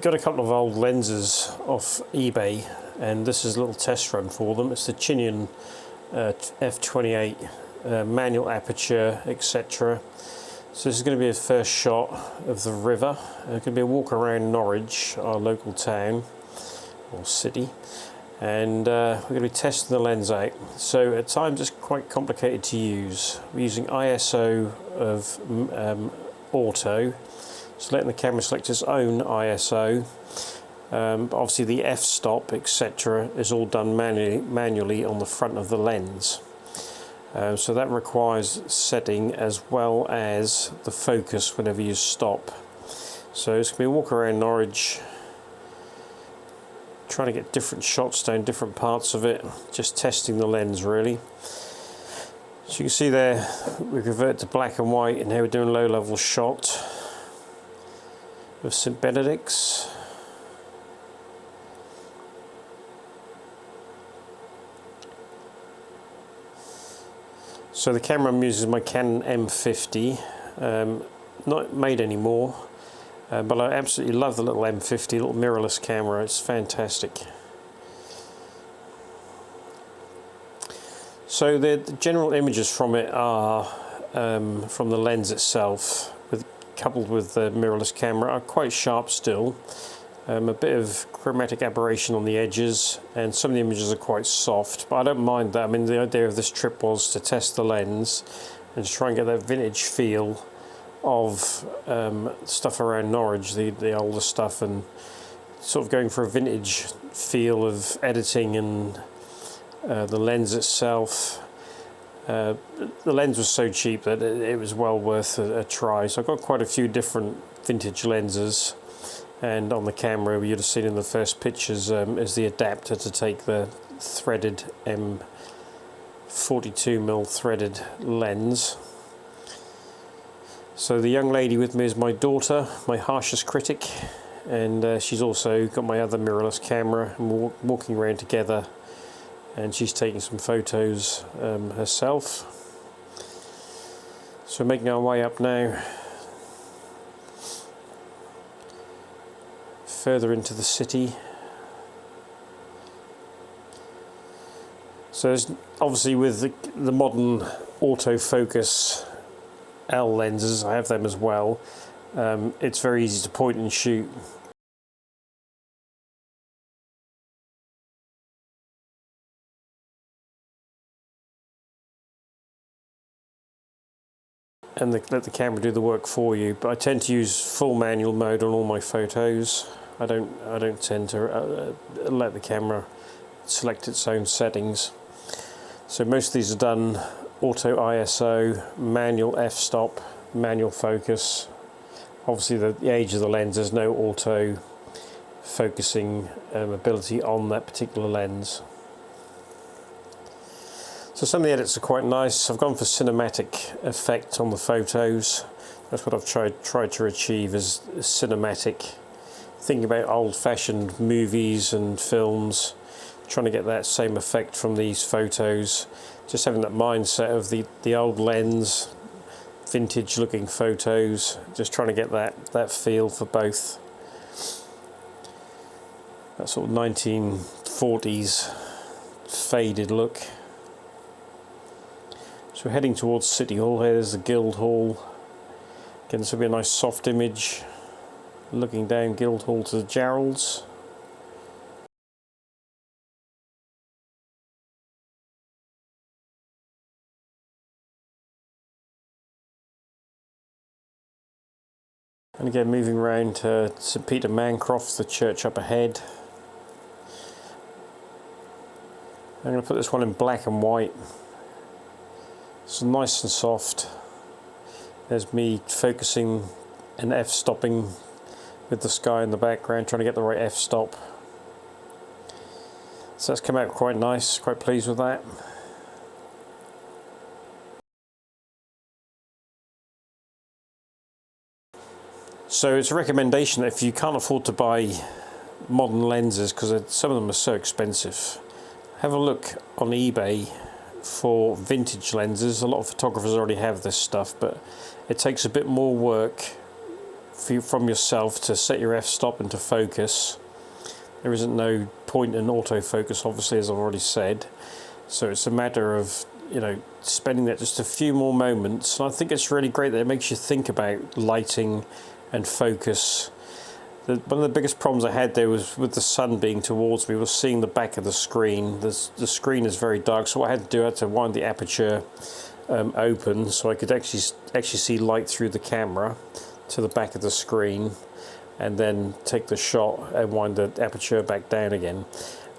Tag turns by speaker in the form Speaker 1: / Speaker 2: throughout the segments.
Speaker 1: got a couple of old lenses off eBay, and this is a little test run for them. It's the Chinon f/28 manual aperture, etc. So this is going to be a first shot of the river. It's going to be a walk around Norwich, our local town or city, and we're going to be testing the lens out. So at times it's quite complicated to use. We're using ISO of auto, so letting the camera select its own ISO. Obviously the f-stop, etc. is all done manually on the front of the lens. So that requires setting as well as the focus whenever you stop. So it's going to be a walk around Norwich, trying to get different shots down different parts of it, just testing the lens really. So you can see there we convert to black and white, and here we're doing a low level shot of St Benedict's. So the camera I'm using is my Canon M50, not made anymore, but I absolutely love the little M50, little mirrorless camera. It's fantastic. So the general images from it are from the lens itself, coupled with the mirrorless camera, are quite sharp still. A bit of chromatic aberration on the edges, and some of the images are quite soft, but I don't mind that. I mean, the idea of this trip was to test the lens and to try and get that vintage feel of stuff around Norwich, the older stuff, and sort of going for a vintage feel of editing and the lens itself. The lens was so cheap that it was well worth a try. So I've got quite a few different vintage lenses, and on the camera you'd have seen in the first pictures is the adapter to take the threaded M42mm threaded lens. So the young lady with me is my daughter, my harshest critic, and she's also got my other mirrorless camera, and we're walking around together, and she's taking some photos herself. So we're making our way up now, further into the city. So there's, obviously with the modern autofocus L lenses, I have them as well, it's very easy to point and shoot. And let the camera do the work for you, but I tend to use full manual mode on all my photos. I don't tend to let the camera select its own settings. So most of these are done auto ISO, manual f-stop, manual focus. Obviously the age of the lens, there's no auto focusing ability on that particular lens. So some of the edits are quite nice. I've gone for cinematic effect on the photos. That's what I've tried to achieve, is cinematic. Thinking about old-fashioned movies and films, trying to get that same effect from these photos. Just having that mindset of the old lens, vintage-looking photos. Just trying to get that feel for both. That sort of 1940s faded look. So we're heading towards City Hall. Here's the Guildhall. Again, this will be a nice soft image, looking down Guildhall to the Geralds. And again, moving round to St Peter Mancroft, the church up ahead. I'm going to put this one in black and white. It's nice and soft. There's me focusing and f-stopping with the sky in the background, trying to get the right f-stop. So that's come out quite nice, quite pleased with that. So it's a recommendation that if you can't afford to buy modern lenses, because some of them are so expensive, have a look on eBay for vintage lenses. A lot of photographers already have this stuff, but it takes a bit more work from yourself to set your f-stop and to focus. There isn't no point in autofocus, obviously, as I've already said. So it's a matter of, you know, spending that just a few more moments. And I think it's really great that it makes you think about lighting and focus. One of the biggest problems I had there was with the sun being towards me, was seeing the back of the screen. The screen is very dark, so what I had to do, I had to wind the aperture open so I could actually see light through the camera to the back of the screen, and then take the shot and wind the aperture back down again.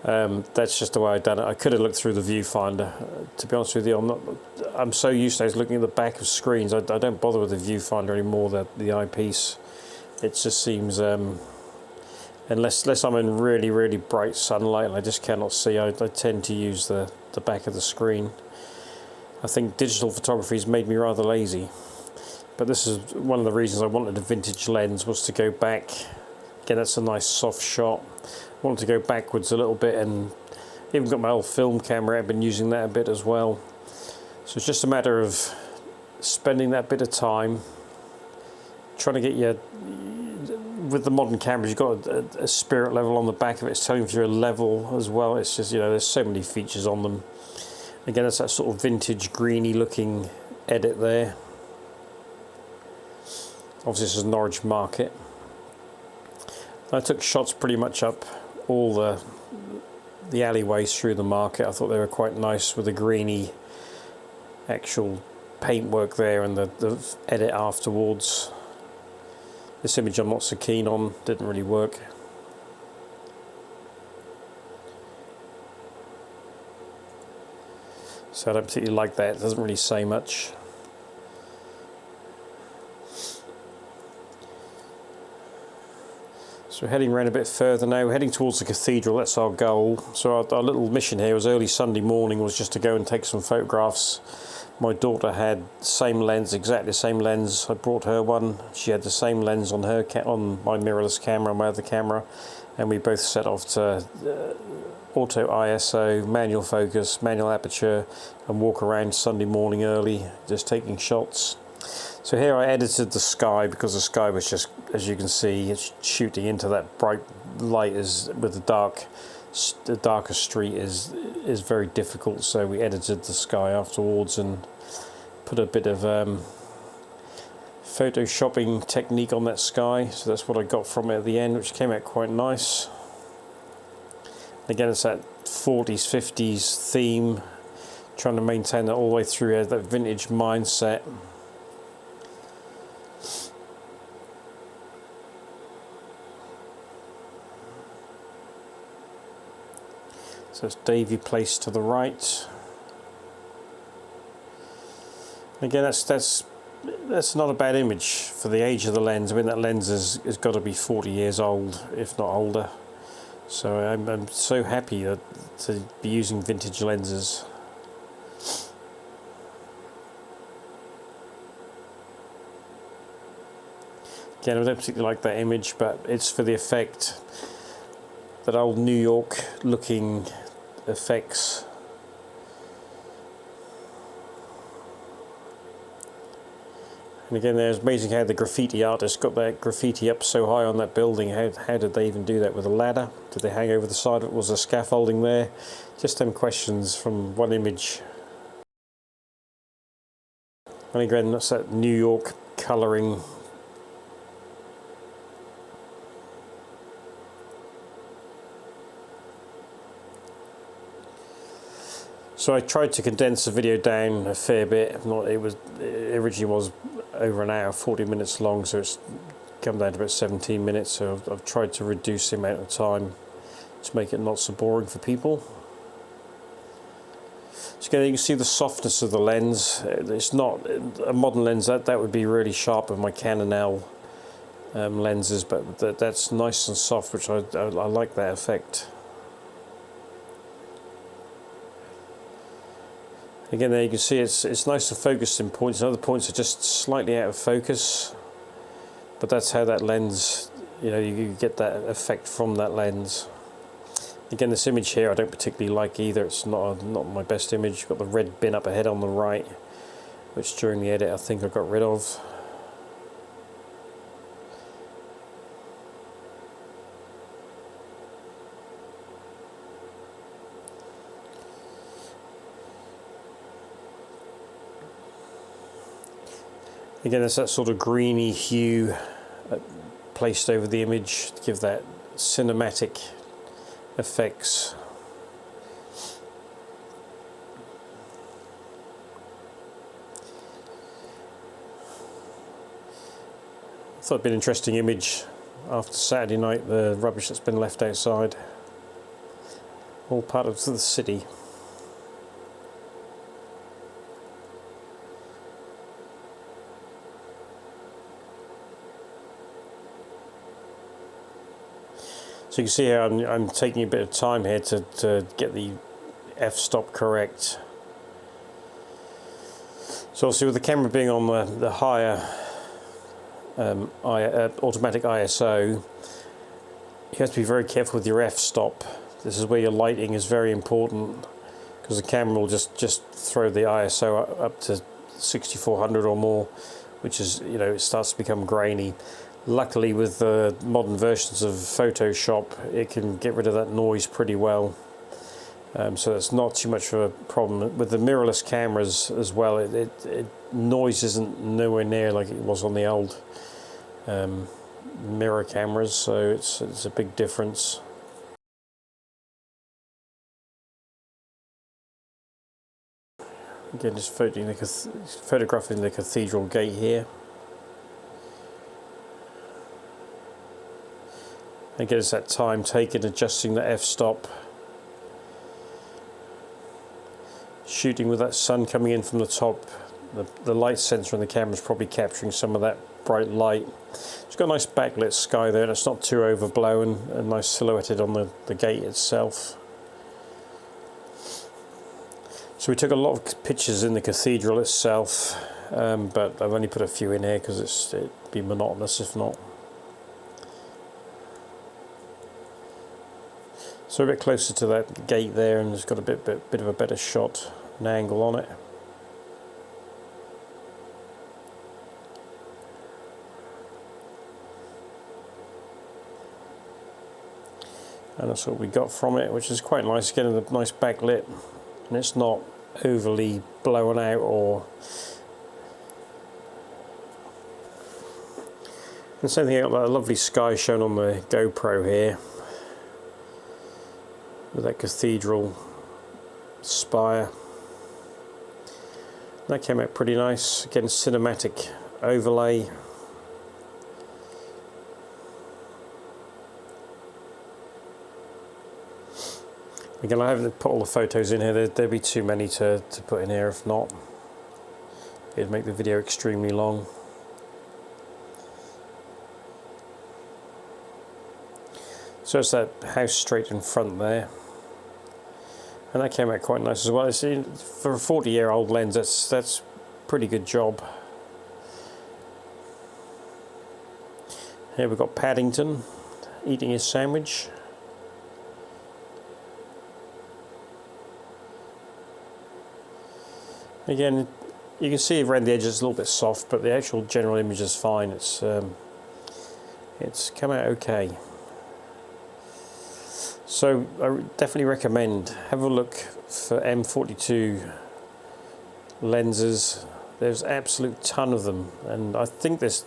Speaker 1: That's just the way I've done it. I could have looked through the viewfinder. To be honest with you, I'm so used to looking at the back of screens. I don't bother with the viewfinder anymore, the eyepiece. It just seems, unless I'm in really, really bright sunlight and I just cannot see, I tend to use the back of the screen. I think digital photography has made me rather lazy. But this is one of the reasons I wanted a vintage lens, was to go back. Again, that's a nice soft shot. I wanted to go backwards a little bit, and even got my old film camera. I've been using that a bit as well. So it's just a matter of spending that bit of time, trying to get your, with the modern cameras, you've got a spirit level on the back of it. It's telling you a level as well. It's just, you know, there's so many features on them. Again, it's that sort of vintage greeny looking edit there. Obviously this is Norwich Market. I took shots pretty much up all the alleyways through the market. I thought they were quite nice with the greeny actual paintwork there and the edit afterwards. This image I'm not so keen on, didn't really work. So I don't particularly like that, it doesn't really say much. So we're heading around a bit further now. We're heading towards the cathedral, that's our goal. So our little mission here was early Sunday morning, was just to go and take some photographs. My daughter had the same lens, exactly the same lens. I brought her one. She had the same lens on her on my mirrorless camera, my other camera, and we both set off to auto ISO, manual focus, manual aperture, and walk around Sunday morning early, just taking shots. So here I edited the sky, because the sky was just, as you can see, it's shooting into that bright light with the darker street is very difficult. So we edited the sky afterwards and put a bit of photoshopping technique on that sky. So that's what I got from it at the end, which came out quite nice. Again, it's that 40s, 50s theme, trying to maintain that all the way through, that vintage mindset. So it's Davy Place to the right. Again, that's not a bad image for the age of the lens. I mean, that lens has got to be 40 years old, if not older. So I'm so happy to be using vintage lenses. Again, I don't particularly like that image, but it's for the effect. That old New York looking effects. And again, there's amazing how the graffiti artist got that graffiti up so high on that building. How did they even do that? With a ladder? Did they hang over the side of it? Was there scaffolding there? Just them questions from one image. And again, that's that New York colouring. So I tried to condense the video down a fair bit. It originally was over an hour, 40 minutes long, so it's come down to about 17 minutes. So I've tried to reduce the amount of time to make it not so boring for people. So again, you can see the softness of the lens. It's not a modern lens. That would be really sharp with my Canon L lenses, but that's nice and soft, which I like that effect. Again, there you can see it's nice to focus in points, and other points are just slightly out of focus. But that's how that lens, you know, you get that effect from that lens. Again, this image here I don't particularly like either. It's not my best image. Got the red bin up ahead on the right, which during the edit I think I got rid of. Again, there's that sort of greeny hue placed over the image to give that cinematic effects. Thought it'd be an interesting image after Saturday night, the rubbish that's been left outside, all part of the city. So you can see how I'm taking a bit of time here to get the f-stop correct. So obviously with the camera being on the higher automatic ISO, you have to be very careful with your f-stop. This is where your lighting is very important, because the camera will just throw the ISO up to 6400 or more, which is, you know, it starts to become grainy. Luckily with the modern versions of Photoshop, it can get rid of that noise pretty well, so that's not too much of a problem. With the mirrorless cameras as well, noise isn't nowhere near like it was on the old mirror cameras, so it's a big difference. Again, just photographing the cathedral gate here. Again, it's that time taken adjusting the f-stop. Shooting with that sun coming in from the top, the light sensor on the camera is probably capturing some of that bright light. It's got a nice backlit sky there, and it's not too overblown, and nice silhouetted on the gate itself. So we took a lot of pictures in the cathedral itself, but I've only put a few in here because it'd be monotonous if not. So a bit closer to that gate there, and it's got a bit of a better shot, an angle on it. And that's what we got from it, which is quite nice. Getting a nice backlit, and it's not overly blown out or. And same thing, I've got that lovely sky shown on the GoPro here, with that cathedral spire. That came out pretty nice. Again, cinematic overlay. Again, I haven't put all the photos in here. There'd be too many to put in here if not. It'd make the video extremely long. So it's that house straight in front there. And that came out quite nice as well. For a 40-year-old lens, that's pretty good job. Here we've got Paddington eating his sandwich. Again, you can see around the edges it's a little bit soft, but the actual general image is fine. It's come out okay. So I definitely recommend, have a look for M42 lenses. There's an absolute ton of them, and I think this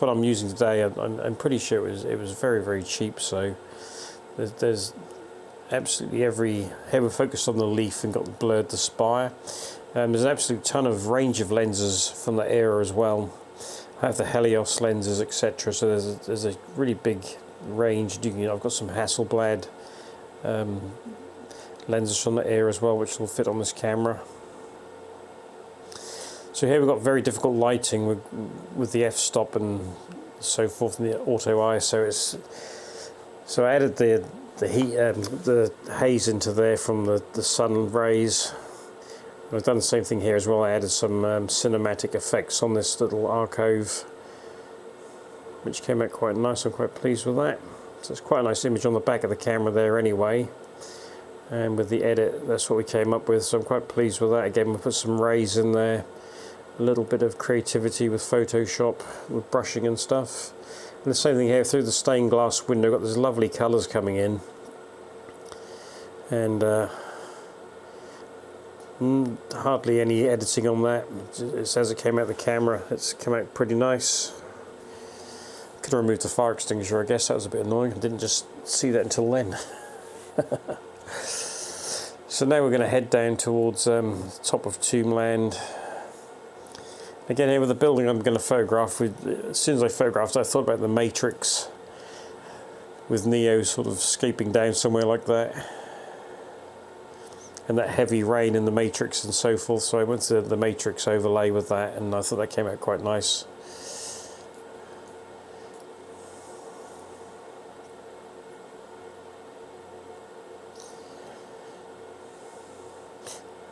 Speaker 1: one I'm using today, I'm pretty sure it was very, very cheap. So there's absolutely every, here we're focused on the leaf and got blurred the spire. There's an absolute ton of range of lenses from that era as well. I have the Helios lenses, etc. So there's a really big range. I've got some Hasselblad lenses from the era as well, which will fit on this camera. So here we've got very difficult lighting with the f-stop and so forth, and the auto ISO. So I added the heat, the haze into there from the sun rays. I've done the same thing here as well. I added some cinematic effects on this little alcove, which came out quite nice. I'm quite pleased with that. So it's quite a nice image on the back of the camera there anyway. And with the edit, that's what we came up with. So I'm quite pleased with that. Again, we put some rays in there, a little bit of creativity with Photoshop, with brushing and stuff. And the same thing here through the stained glass window. Got these lovely colours coming in. And Hardly any editing on that. It's as it came out of the camera. It's come out pretty nice. Could have removed the fire extinguisher, I guess. That was a bit annoying. I didn't just see that until then. So now we're going to head down towards the top of Tombland. Again, here with the building I'm going to photograph. As soon as I photographed, I thought about the Matrix, with Neo sort of escaping down somewhere like that, and that heavy rain in the Matrix and so forth. So I went to the Matrix overlay with that, and I thought that came out quite nice.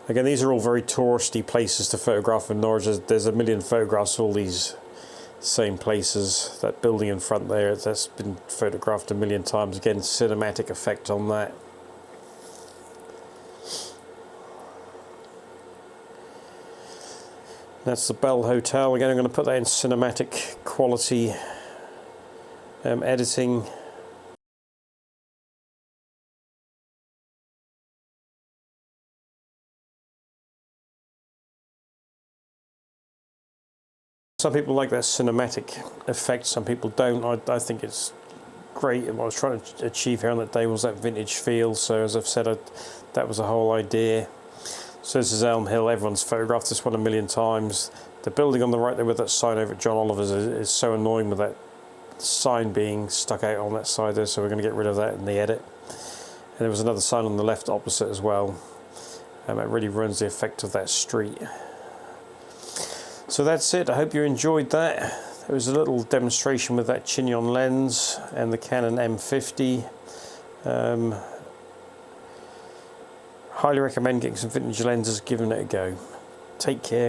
Speaker 1: Again, these are all very touristy places to photograph in Norwich. There's a million photographs of all these same places. That building in front there, that's been photographed a million times. Again, cinematic effect on that. That's the Bell Hotel. Again, I'm going to put that in cinematic quality editing. Some people like that cinematic effect, some people don't. I think it's great. What I was trying to achieve here on that day was that vintage feel, so as I've said, that was the whole idea. So this is Elm Hill. Everyone's photographed this one a million times. The building on the right there with that sign over at John Oliver's is so annoying with that sign being stuck out on that side there, so we're going to get rid of that in the edit. And there was another sign on the left opposite as well. It really ruins the effect of that street. So that's it. I hope you enjoyed that. There was a little demonstration with that Chinon lens and the Canon M50. Highly recommend getting some vintage lenses, giving it a go. Take care.